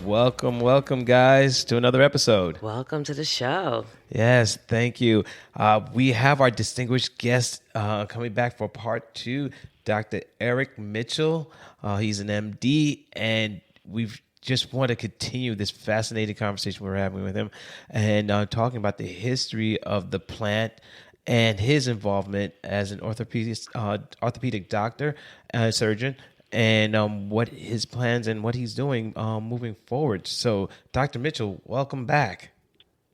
Welcome, guys, to another episode. Welcome to the show. Yes, thank you. We have our distinguished guest coming back for part 2, Dr. Eric Mitchell. He's an MD, and we've just want to continue this fascinating conversation we're having with him and talking about the history of the plant and his involvement as an orthopedic doctor, surgeon, and what his plans and what he's doing moving forward. So, Dr. Mitchell, welcome back.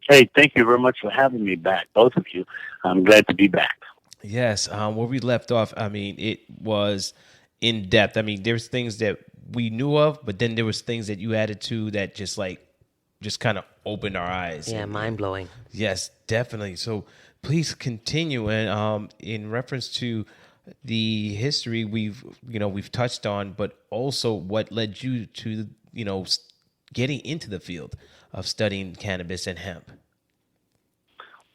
Hey, thank you very much for having me back, both of you. I'm glad to be back. Yes, where we left off, I mean, it was in depth. I mean, there's things that we knew of, but then there was things that you added to that just kind of opened our eyes. Yeah, mind-blowing. Yes, definitely. So please continue. And in reference to the history we've touched on, but also what led you to, getting into the field of studying cannabis and hemp.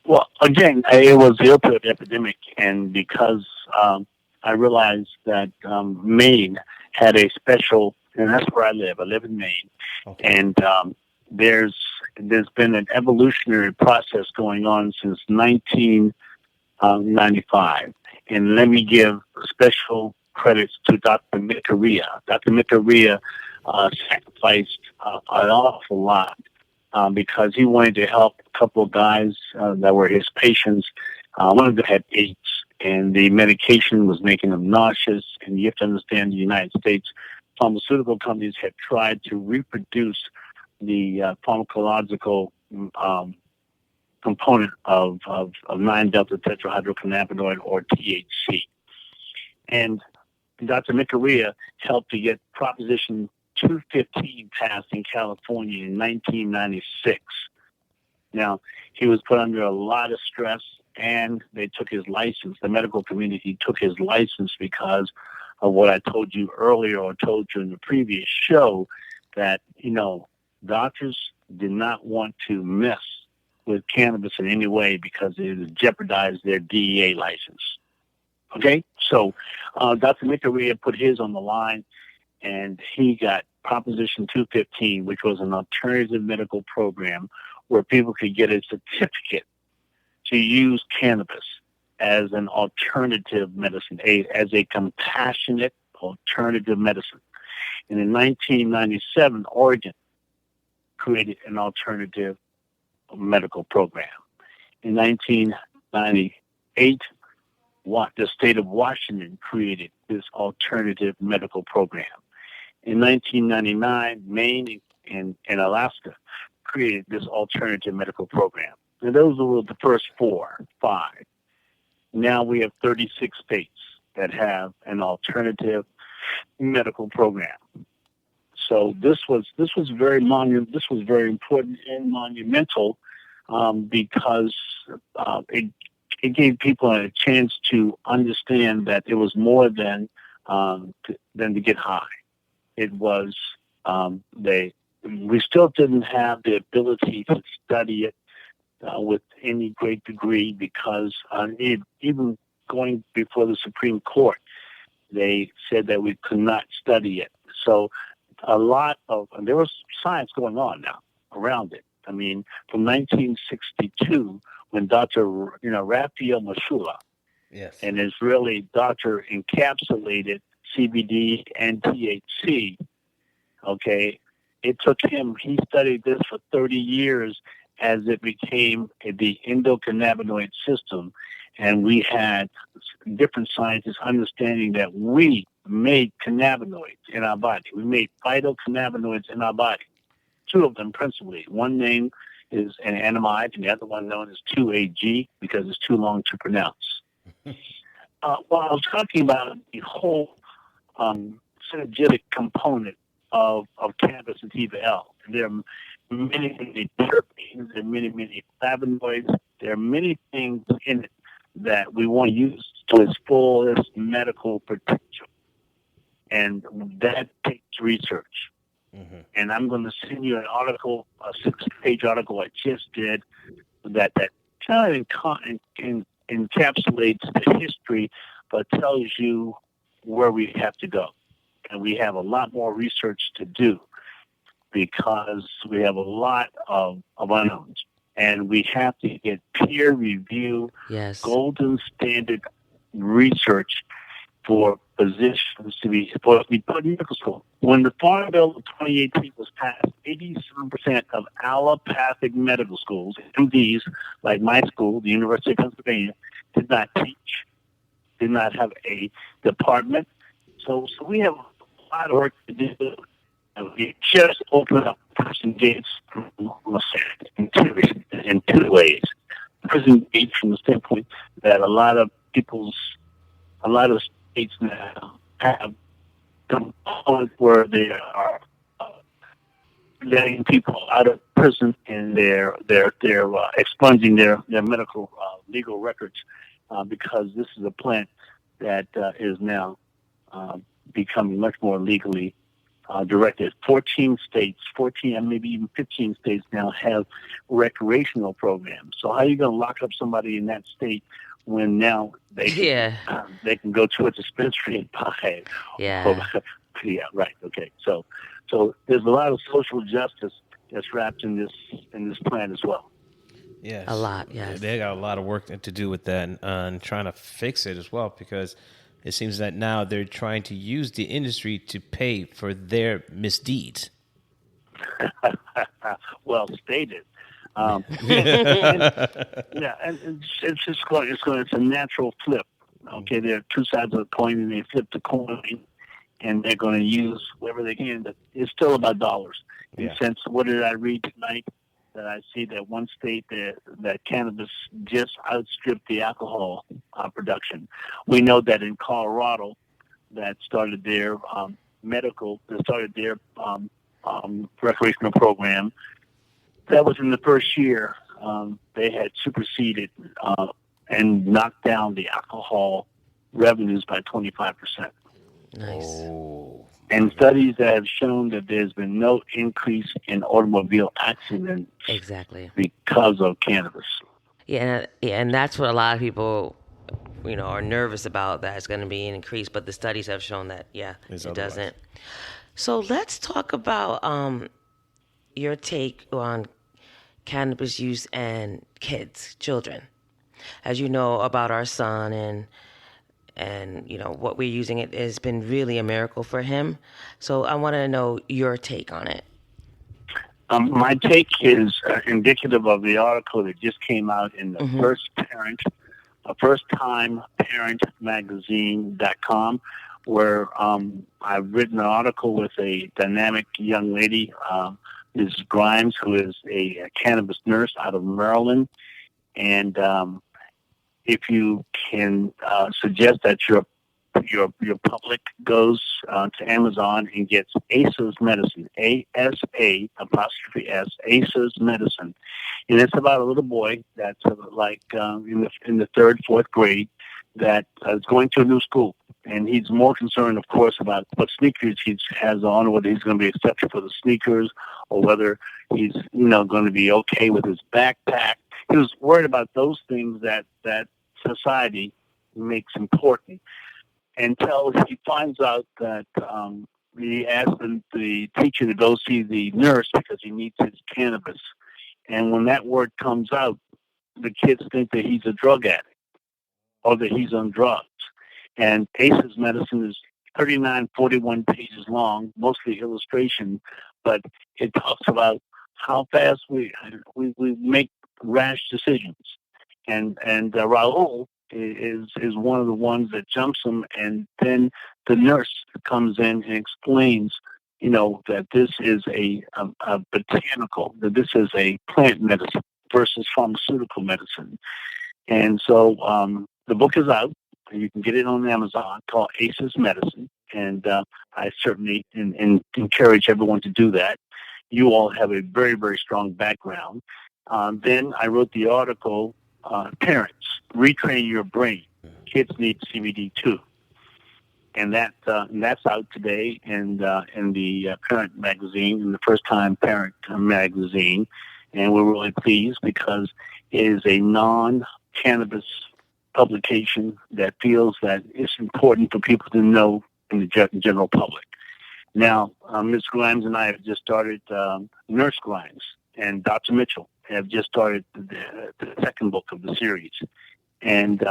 Well, again, it was the opioid epidemic, and because I realized that Maine had a special, and that's where I live. I live in Maine, okay. And there's been an evolutionary process going on since 1995. And let me give special credits to Dr. Mikaria. Dr. Mikaria sacrificed an awful lot because he wanted to help a couple of guys that were his patients. One of them had AIDS, and the medication was making them nauseous. And you have to understand, the United States pharmaceutical companies have tried to reproduce the pharmacological component of 9-delta tetrahydrocannabinoid, or THC. And Dr. Mikaria helped to get Proposition 215 passed in California in 1996. Now, he was put under a lot of stress, and they took his license. The medical community took his license because of what I told you earlier, or told you in the previous show, that, doctors did not want to mess with cannabis in any way because it would jeopardize their DEA license. Okay? So Dr. Mikaria put his on the line, and he got Proposition 215, which was an alternative medical program where people could get a certificate to use cannabis as an alternative medicine, as a compassionate alternative medicine. And in 1997, Oregon created an alternative medical program. In 1998, the state of Washington created this alternative medical program. In 1999, Maine and Alaska created this alternative medical program. And those were the first 5. Now we have 36 states that have an alternative medical program. So this was very important and monumental because it gave people a chance to understand that it was more than to get high. It was we still didn't have the ability to study it with any great degree because even going before the Supreme Court, they said that we could not study it. So there was science going on now around it. I mean, from 1962, when Dr. Raphael Mashula, yes, an Israeli doctor, encapsulated CBD and THC, okay, it took him, he studied this for 30 years as it became the endocannabinoid system. And we had different scientists understanding that we made cannabinoids in our body. We made phytocannabinoids in our body. 2 of them principally. One name is an anamide, and the other one known as 2-AG because it's too long to pronounce. While I was talking about the whole synergetic component of cannabis sativa L, there are many, many terpenes, there are many, many flavonoids, there are many things in it that we want to use to its fullest medical potential. And that takes research. Mm-hmm. And I'm going to send you an article, a 6-page article I just did that kind of encapsulates the history, but tells you where we have to go. And we have a lot more research to do. because we have a lot of unknowns. And we have to get peer review, Yes. golden standard research for physicians to be supposed to be put in medical school. When the Farm Bill of 2018 was passed, 87% of allopathic medical schools, MDs, like my school, the University of Pennsylvania, did not teach, did not have a department. So we have a lot of work to do. And we just open up prison gates in two ways. Prison gates from the standpoint that a lot of states now have components where they are letting people out of prison and they're expunging their medical legal records because this is a plant that is now becoming much more legally directed. 14 and maybe even 15 states now have recreational programs. So how are you going to lock up somebody in that state when now they can go to a dispensary and buy? Yeah. Yeah, right. Okay. So there's a lot of social justice that's wrapped in this plan as well. Yes. A lot, yes. They got a lot of work to do with that and trying to fix it as well, because it seems that now they're trying to use the industry to pay for their misdeeds. Well stated. And it's a natural flip. Okay, there are two sides of the coin, and they flip the coin, and they're going to use whatever they can. But it's still about dollars. Yeah. Since what did I read tonight? That I see that one state that cannabis just outstripped the alcohol production. We know that in Colorado, that started their recreational program. That was in the first year. They had superseded and knocked down the alcohol revenues by 25%. Nice. Oh. And studies that have shown that there's been no increase in automobile accidents Exactly. because of cannabis. Yeah, and that's what a lot of people, are nervous about, that it's going to be an increase, but the studies have shown that, it doesn't. So let's talk about your take on cannabis use and children. As you know about our son and what we're using, it has been really a miracle for him. So I want to know your take on it. My take is indicative of the article that just came out in the first-time parent magazine.com, where I've written an article with a dynamic young lady, Ms. Grimes, who is a cannabis nurse out of Maryland. And if you can suggest that your public goes to Amazon and gets ASA's medicine, ASA apostrophe S, ASA's medicine, and it's about a little boy that's in the third, fourth grade that is going to a new school, and he's more concerned, of course, about what sneakers he has on, whether he's going to be accepted for the sneakers, or whether he's going to be okay with his backpack. He was worried about those things that society makes important, until he finds out that he asked the teacher to go see the nurse because he needs his cannabis. And when that word comes out, the kids think that he's a drug addict or that he's on drugs. And ACE's medicine is 41 pages long, mostly illustration, but it talks about how fast we make rash decisions. And Raul is one of the ones that jumps him, and then the nurse comes in and explains, that this is a botanical, that this is a plant medicine versus pharmaceutical medicine. And so the book is out. You can get it on Amazon, called ACE's Medicine, and I certainly encourage everyone to do that. You all have a very, very strong background. Then I wrote the article, Parents, Retrain Your Brain. Kids need CBD too. And that's out today in the Parent magazine, in the First Time Parent magazine. And we're really pleased because it is a non-cannabis publication that feels that it's important for people to know in the general public. Now, Ms. Grimes and I have just started Nurse Grimes, and Dr. Mitchell have just started the second book of the series. And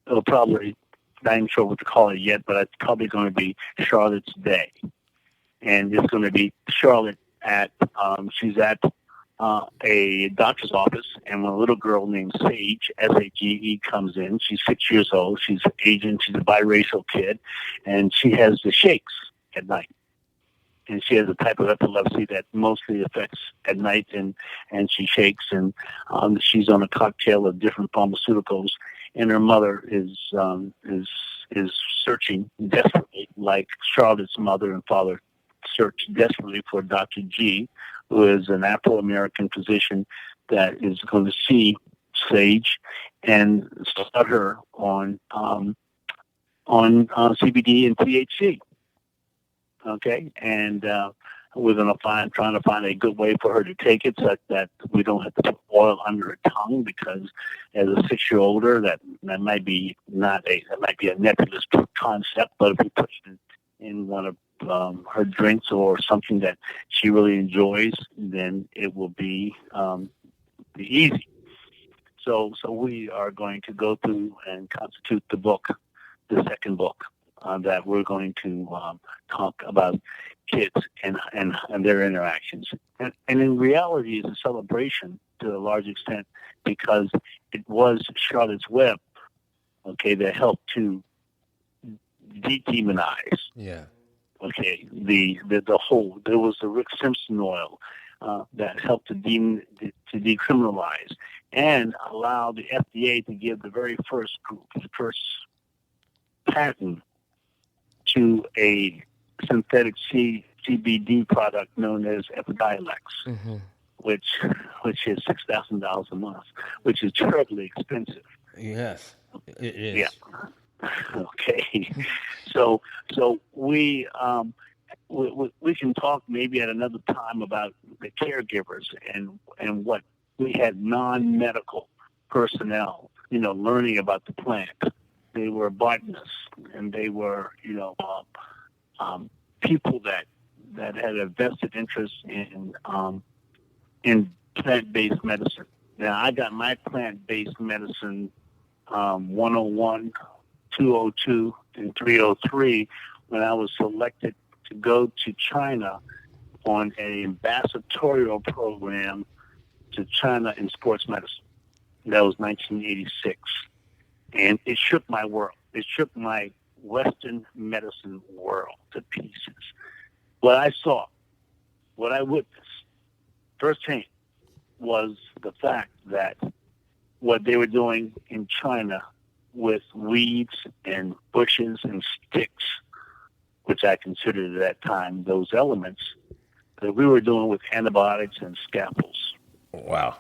it'll probably, not even sure what to call it yet, but it's probably going to be Charlotte's Day. And it's going to be Charlotte she's at a doctor's office, and when a little girl named Sage, S-A-G-E, comes in, she's 6 years old, she's Asian, she's a biracial kid, and she has the shakes at night. And she has a type of epilepsy that mostly affects at night, and she shakes, and she's on a cocktail of different pharmaceuticals, and her mother is searching desperately, like Charlotte's mother and father searched desperately for Dr. G, who is an Afro-American physician that is going to see Sage and start her on CBD and THC. Okay, and we're going to trying to find a good way for her to take it, such that we don't have to put oil under her tongue, because as a 6-year-older, that might be a nebulous concept. But if we put it in one of her drinks or something that she really enjoys, then it will be easy. So we are going to go through and constitute the second book. That we're going to talk about kids and their interactions. And in reality, it's a celebration to a large extent, because it was Charlotte's Web, okay, that helped to demonize. Yeah. Okay, the whole, there was the Rick Simpson oil that helped to decriminalize and allow the FDA to give the very first patent to a synthetic CBD product known as Epidiolex, which is $6,000 a month, which is terribly expensive. Yes, it is. Yeah. Okay. So we can talk maybe at another time about the caregivers and what we had non-medical personnel, learning about the plant. They were botanists, and they were, people that had a vested interest in plant-based medicine. Now, I got my plant-based medicine 101, 202, and 303 when I was selected to go to China on an ambassadorial program to China in sports medicine. That was 1986. And it shook my world. It shook my Western medicine world to pieces. What I saw, what I witnessed firsthand, was the fact that what they were doing in China with weeds and bushes and sticks, which I considered at that time those elements, that we were doing with antibiotics and scalpels. Wow.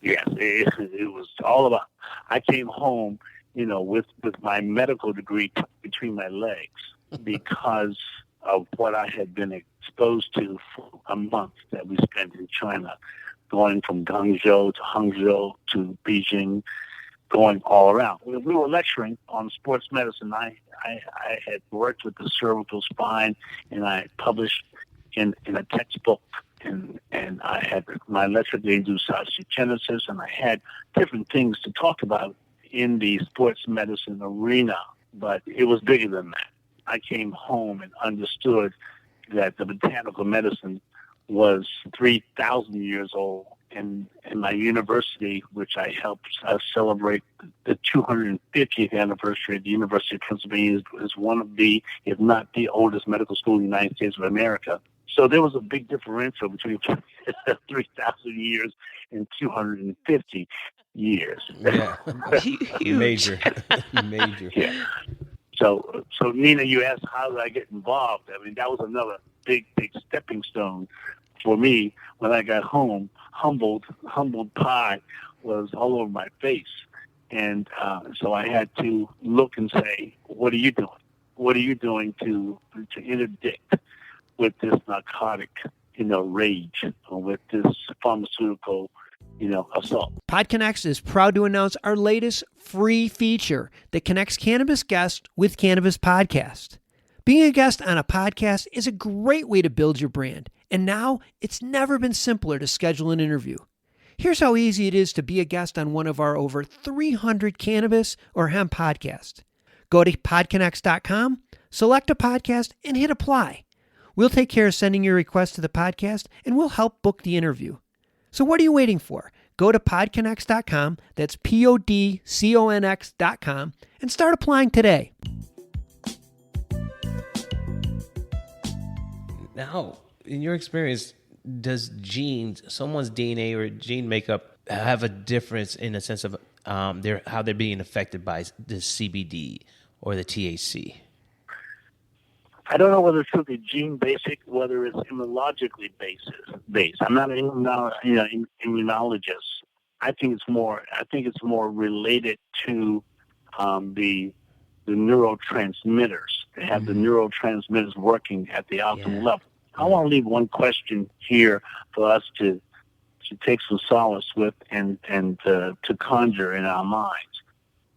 Yes, it was all about. I came home, with my medical degree between my legs because of what I had been exposed to for a month that we spent in China, going from Guangzhou to Hangzhou to Beijing, going all around. We were lecturing on sports medicine. I had worked with the cervical spine, and I published in a textbook. And I had my lecture to induce osteoporosis, and I had different things to talk about in the sports medicine arena, but it was bigger than that. I came home and understood that the botanical medicine was 3,000 years old, and my university, which I helped celebrate the 250th anniversary of the University of Pennsylvania, is one of the, if not the oldest medical school in the United States of America. So there was a big differential between 3,000 years and 250 years. Yeah, major. Yeah. So Nina, you asked how did I get involved? I mean, that was another big stepping stone for me when I got home. Humbled pie was all over my face, and so I had to look and say, "What are you doing? What are you doing to interdict with this narcotic, rage, or with this pharmaceutical, assault?" PodCONX is proud to announce our latest free feature that connects cannabis guests with cannabis podcast. Being a guest on a podcast is a great way to build your brand, and now it's never been simpler to schedule an interview. Here's how easy it is to be a guest on one of our over 300 cannabis or hemp podcasts. Go to PodCONX.com, select a podcast, and hit apply. We'll take care of sending your request to the podcast, and we'll help book the interview. So what are you waiting for? Go to PodCONX.com, that's PodCONX.com, and start applying today. Now, in your experience, does someone's DNA or gene makeup have a difference in the sense of how they're being affected by the CBD or the THC? I don't know whether it's truly gene basic, whether it's immunologically based. I'm not an immunologist. I think it's more related to the neurotransmitters. They have the neurotransmitters working at the optimal level. I want to leave one question here for us to take some solace with and to conjure in our minds.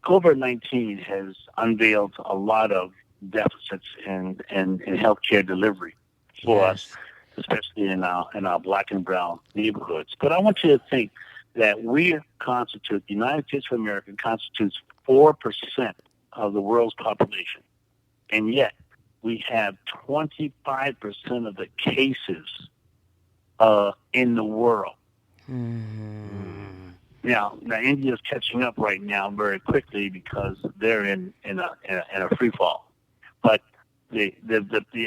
COVID-19 has unveiled a lot of deficits in healthcare delivery for us, especially in our black and brown neighborhoods. But I want you to think that the United States of America constitutes 4% of the world's population, and yet we have 25% of the cases in the world. Now India's catching up right now very quickly because they're in a free fall. But the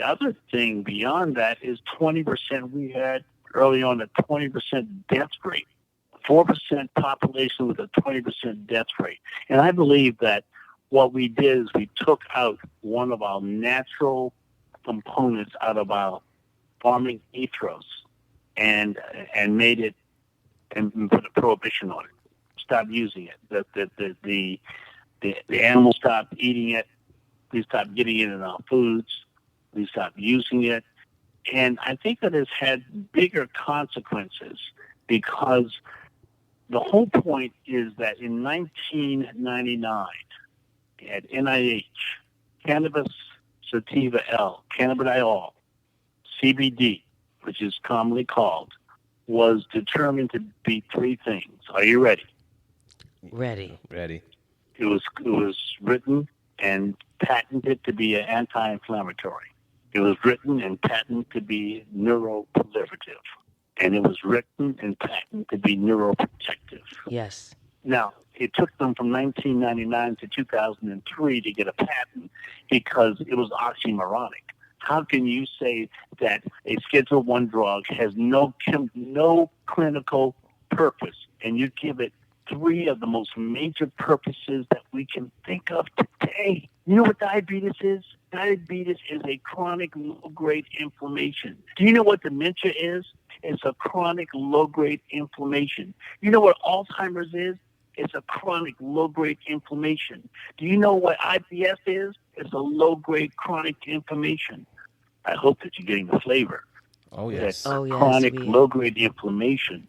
other thing beyond that is 20%. We had early on a 20% death rate, 4% population with a 20% death rate. And I believe that what we did is we took out one of our natural components out of our farming ethos and made it and put a prohibition on it. Stop using it. The animals stopped eating it. We stopped getting it in our foods. We stopped using it. And I think that has had bigger consequences because the whole point is that in 1999 at NIH, cannabis sativa L, cannabidiol, CBD, which is commonly called, was determined to be three things. Are you ready? Ready. It was written and patented to be an anti-inflammatory. It was written and patented to be neuroproliferative. And it was written and patented to be neuroprotective. Yes. Now, it took them from 1999 to 2003 to get a patent because it was oxymoronic. How can you say that a Schedule I drug has no clinical purpose, and you give it three of the most major purposes that we can think of today? You know what diabetes is? Diabetes is a chronic low-grade inflammation. Do you know what dementia is? It's a chronic low-grade inflammation. You know what Alzheimer's is? It's a chronic low-grade inflammation. Do you know what IBS is? It's a low-grade chronic inflammation. I hope that you're getting the flavor. Oh, yes. Chronic low-grade inflammation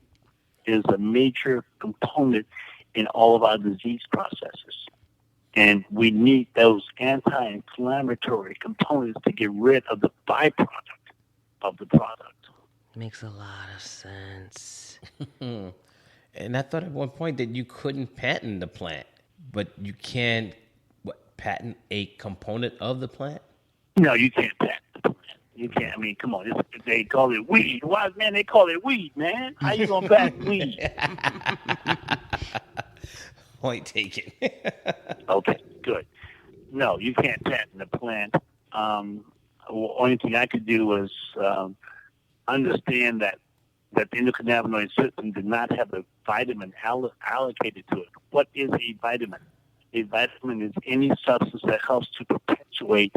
is a major component in all of our disease processes. And we need those anti-inflammatory components to get rid of the byproduct of the product. Makes a lot of sense. And I thought at one point that you couldn't patent the plant, but you can patent a component of the plant? No, you can't patent the plant. You can't. I mean, come on. They call it weed. Why, man? They call it weed, man. How you gonna patent weed? Point taken. Okay, good. No, you can't patent the plant. Only thing I could do was understand that the endocannabinoid system did not have a vitamin allocated to it. What is a vitamin? A vitamin is any substance that helps to perpetuate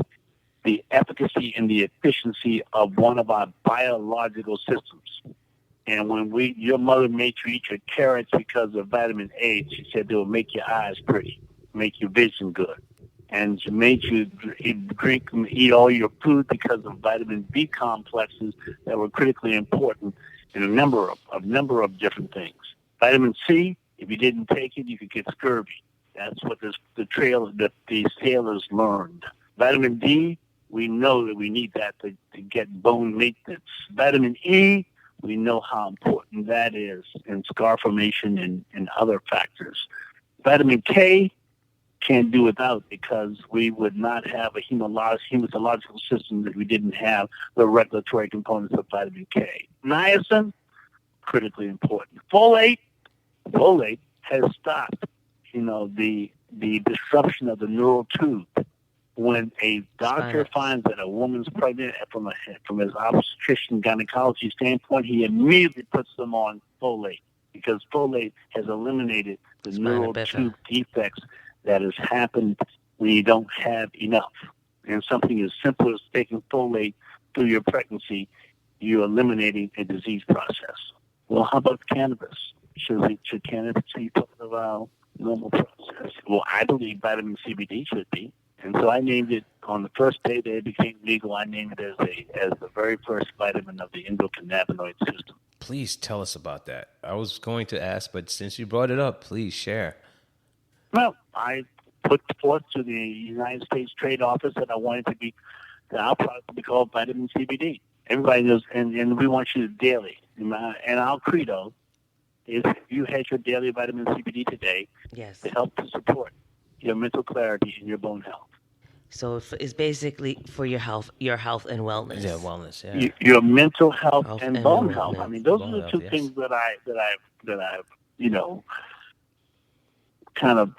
the efficacy and the efficiency of one of our biological systems. And when your mother made you eat your carrots because of vitamin A, she said they will make your eyes pretty, make your vision good. And she made you eat all your food because of vitamin B complexes that were critically important in a number of different things. Vitamin C, if you didn't take it, you could get scurvy. That's what the sailors learned. Vitamin D, we know that we need that to get bone maintenance. Vitamin E, we know how important that is in scar formation and other factors. Vitamin K, can't do without, because we would not have a hematological system that we didn't have the regulatory components of vitamin K. Niacin, critically important. Folate has stopped, the disruption of the neural tube. When a doctor finds that a woman's pregnant from his obstetrician gynecology standpoint, he immediately puts them on folate, because folate has eliminated the neural tube defects that has happened when you don't have enough. And something as simple as taking folate through your pregnancy, you're eliminating a disease process. Well, how about cannabis? Should cannabis be part of our normal process? Well, I believe vitamin CBD should be. And so I named it, on the first day that it became legal, I named it as the very first vitamin of the endocannabinoid system. Please tell us about that. I was going to ask, but since you brought it up, please share. Well, I put forth to the United States Trade Office that I wanted that our product to be called vitamin CBD. Everybody knows, and we want you to daily. And our credo is, if you had your daily vitamin CBD today, yes, to help to support your mental clarity and your bone health. So it's basically for your health and wellness. Yeah, wellness. Yeah. Your mental health and bone health. I mean, those are the two things that I've kind of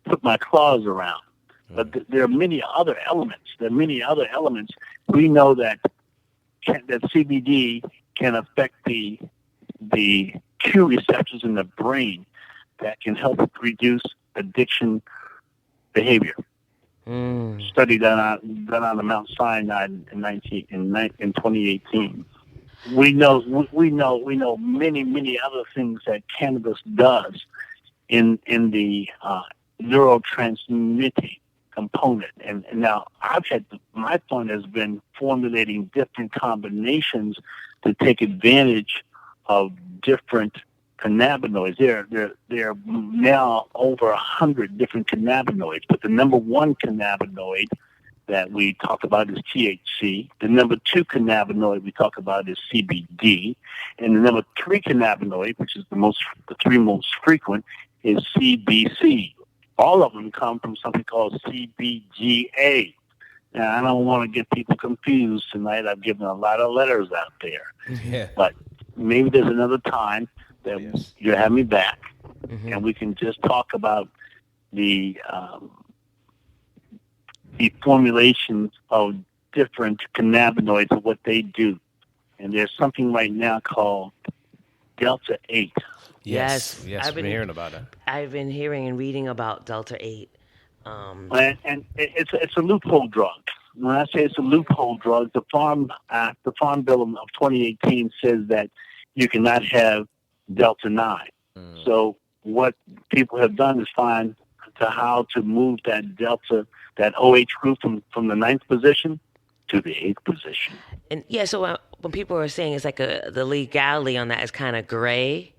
put my claws around. But there are many other elements. We know that CBD can affect the Q receptors in the brain that can help reduce addiction behavior. Study done on the Mount Sinai in 2018. We know many other things that cannabis does in the neurotransmitting component. And now my fun has been formulating different combinations to take advantage of different cannabinoids. There are now over 100 different cannabinoids, but the number one cannabinoid that we talk about is THC. The number two cannabinoid we talk about is CBD, and the number three cannabinoid, which is the three most frequent, is CBC. All of them come from something called CBGA. Now, I don't want to get people confused tonight. I've given a lot of letters out there. Yeah. But maybe there's another time that you have me back, and we can just talk about the formulations of different cannabinoids and what they do. And there's something right now called Delta-8. Yes, I've been hearing about it. I've been hearing and reading about Delta-8. And it's a loophole drug. When I say it's a loophole drug, the Farm Bill of 2018 says that you cannot have Delta-9. So what people have done is find how to move that OH group from the 9th position to the 8th position. And so when people are saying it's like the legality on that is kind of gray.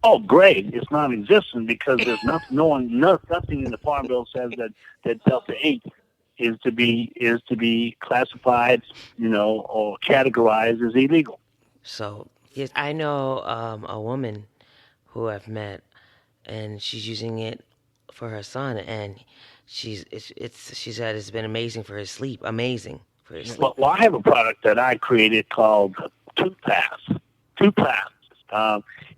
Oh, gray! It's non-existent, because there's nothing in the Farm Bill says that Delta-8 is to be classified, or categorized as illegal. So yes, I know a woman who I've met, and she's using it for her son, and she said it's been amazing for his sleep. Amazing for his sleep. Well, I have a product that I created called Tooth Pass. Tooth Pass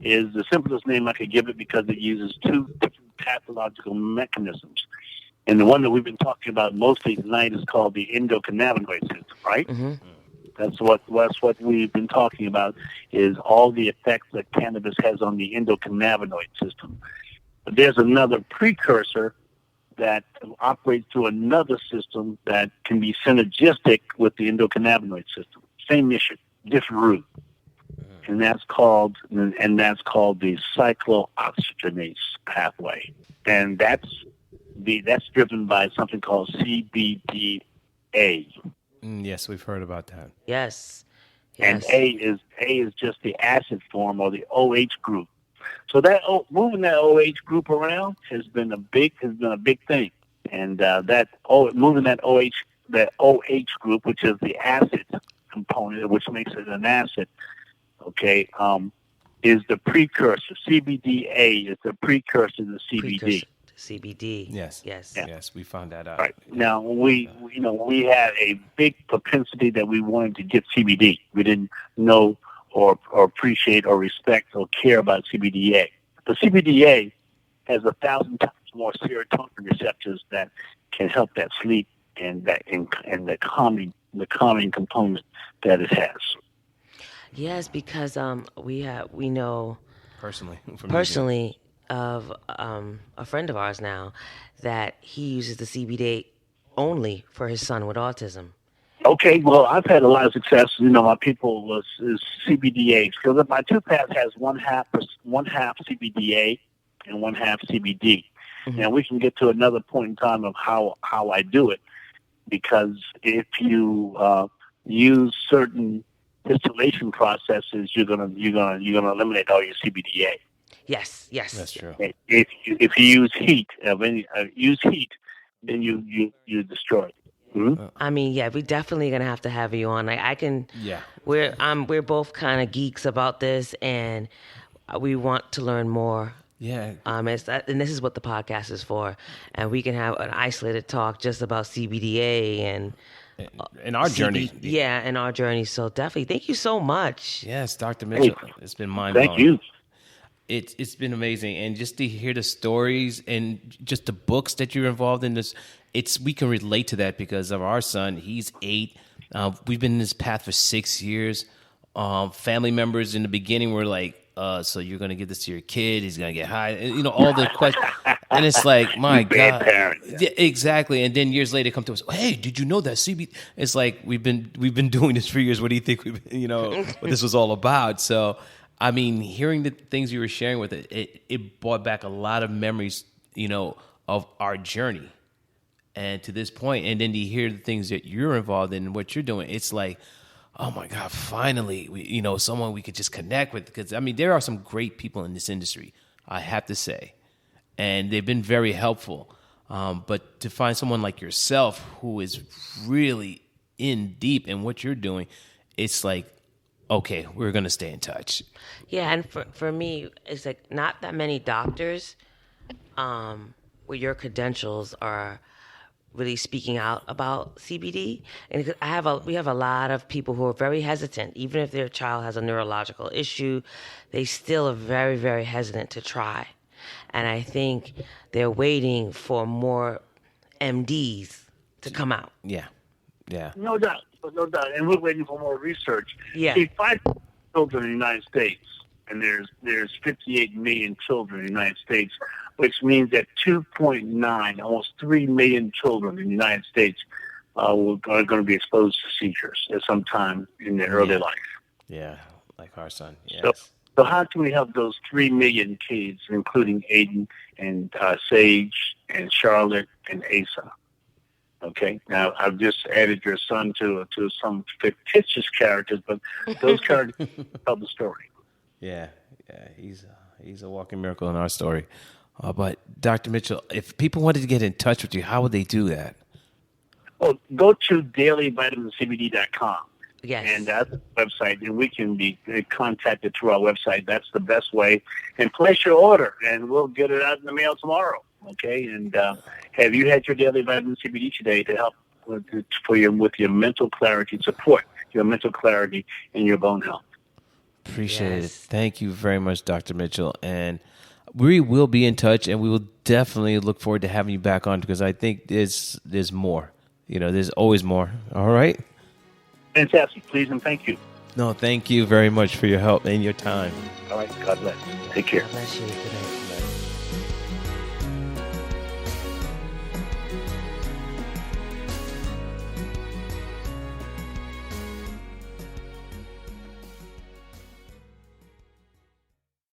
is the simplest name I could give it, because it uses two different pathological mechanisms. And the one that we've been talking about mostly tonight is called the endocannabinoid system, right? Mm-hmm. That's what we've been talking about, is all the effects that cannabis has on the endocannabinoid system. But there's another precursor that operates through another system that can be synergistic with the endocannabinoid system. Same mission, different route. And that's called the Cyclooxygenase Pathway. And that's driven by something called CBDA. Yes, we've heard about that. Yes. And A is just the acid form, or the OH group. So that moving that OH group around has been a big thing. And moving that OH the OH group, which is the acid component, which makes it an acid, okay, is the precursor. CBDA is the precursor to CBD. CBD. Yes. Yes. Yeah. Yes, we found that out. Right. Now, we had a big propensity that we wanted to get CBD. We didn't know or appreciate or respect or care about CBDA. The CBDA has 1,000 times more serotonin receptors that can help that sleep and the calming component that it has. Yes, because we know personally of a friend of ours now that he uses the CBD only for his son with autism. Okay, well, I've had a lot of success. My people is CBDA, because my toothpaste has one half CBDA and one half CBD. Mm-hmm. And we can get to another point in time of how I do it, because if you use certain distillation processes, you're gonna eliminate all your CBDA. Yes, that's true. If you use heat, then you destroy it. Mm-hmm. I mean, yeah, we're definitely gonna have to have you on. Like, I can. Yeah. We're both kind of geeks about this, and we want to learn more. Yeah. And this is what the podcast is for, and we can have an isolated talk just about CBDA and in our journey. Yeah, in our journey. So definitely, thank you so much. Yes, Dr. Mitchell. It's been mind-blowing. Thank you. It's been amazing, and just to hear the stories and just the books that you're involved in, we can relate to that because of our son. He's 8. We've been in this path for 6 years. Family members in the beginning were like, so you're going to give this to your kid, he's going to get high, and all the questions. And it's like, my God. Yeah, exactly. And then years later come to us, hey, did you know that CBD? It's like, we've been doing this for years. What do you think what this was all about? So, I mean, hearing the things you were sharing with it brought back a lot of memories, of our journey and to this point. And then to hear the things that you're involved in and what you're doing, it's like, oh my God, finally, someone we could just connect with. Because, I mean, there are some great people in this industry, I have to say, and they've been very helpful. But to find someone like yourself who is really in deep in what you're doing, it's like, okay, we're going to stay in touch. Yeah, and for me, it's like not that many doctors where your credentials are really speaking out about CBD. And we have a lot of people who are very hesitant. Even if their child has a neurological issue, they still are very, very hesitant to try. And I think they're waiting for more MDs to come out. Yeah. No doubt. And we're waiting for more research. Yeah. See, 5 children in the United States, and there's 58 million children in the United States, which means that 2.9, almost 3 million children in the United States are going to be exposed to seizures at some time in their early life. Yeah, like our son. Yes. So how can we help those 3 million kids, including Aiden and Sage and Charlotte and Asa? Okay. Now I've just added your son to some fictitious characters, but those characters tell the story. Yeah. He's a walking miracle in our story. But Dr. Mitchell, if people wanted to get in touch with you, how would they do that? Well, go to dailyvitamincbd.com. Yes. And that's the website, and we can be contacted through our website. That's the best way. And place your order, and we'll get it out in the mail tomorrow. Okay? And have you had your Daily Vitamin CBD today to help with your mental clarity, support your mental clarity and your bone health? Appreciate it. Thank you very much, Dr. Mitchell. And we will be in touch, and we will definitely look forward to having you back on because I think there's more. There's always more. All right? Fantastic. Please and thank you. No, thank you very much for your help and your time. All right. God bless. Take care. God bless you. Good night.